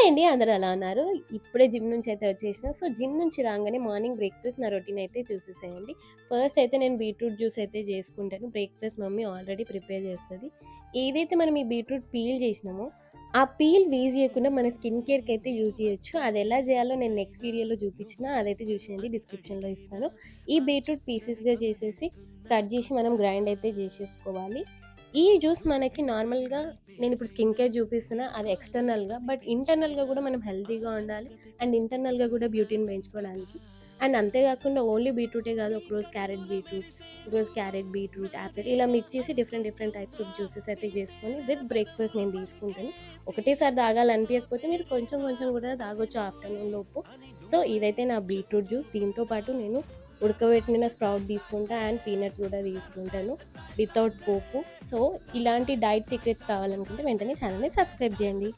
Hi అండి. అందరూ ఎలా ఉన్నారు? ఇప్పుడే జిమ్ నుంచి అయితే వచ్చేసిన. సో, జిమ్ నుంచి రాంగానే మార్నింగ్ బ్రేక్‌ఫాస్ట్ నా రొటీన్ అయితే చూసేసేయండి. ఫస్ట్ అయితే నేను బీట్రూట్ జ్యూస్ అయితే చేసుకుంటాను. బ్రేక్‌ఫాస్ట్ మమ్మీ ఆల్రెడీ ప్రిపేర్ చేస్తది. ఏదైతే మనం ఈ బీట్రూట్ పీల్ చేసినామో, ఆ పీల్ వేస్ట్ చేయకుండా మన స్కిన్ కేర్‌కి అయితే యూజ్ చేయొచ్చు. అది ఎలా చేయాలో నేను నెక్స్ట్ వీడియోలో చూపించిన. అదైతే చూసేయండి. డిస్క్రిప్షన్‌లో ఇస్తాను. ఈ బీట్రూట్ పీసెస్‌గా చేసేసి కట్ చేసి మనం గ్రైండ్ అయితే చేసేసుకోవాలి. ఈ జ్యూస్ మనకి నార్మల్‌గా నేనిప్పుడు స్కిన్ కేర్ చూపిస్తున్నా అది ఎక్స్‌టర్నల్‌గా. బట్ ఇంటర్నల్‌గా గూడా మనం హెల్తీగా ఉండాలి. అండ్ ఇంటర్నల్‌గా గూడా బ్యూటీని పెంచుకోవడానికి. అండ్ అంతే గాకుండా ఓన్లీ బీట్రూటే గాదు. ఒకరోజు క్యారెట్ బీట్రూట్, ఒకరోజు క్యారెట్ బీట్రూట్, యాపిల్ ఇలా మిక్స్ చేసి different different types of juices అయితే చేసుకొని విత్ బ్రేక్‌ఫాస్ట్ నేను తీసుకుంటాను. ఒకటేసారి తాగాలనిపియకపోతే మీరు కొంచెం కొంచెం గూడా తాగొచ్చు ఆఫ్టర్‌నూన్ లోపు. సో, ఇదైతే నా బీట్రూట్ జ్యూస్. దీంతో పాటు నేను ఉడకబెట్టిన స్ప్రౌట్ తీసుకుంటా అండ్ పీనట్స్ గూడా తీసుకుంటాను వితౌట్ పోపు. సో, ఇలాంటి డైట్ సీక్రెట్స్ కావాలనుకుంటే వెంటనే ఛానల్‌ని సబ్స్క్రైబ్ చేయండి.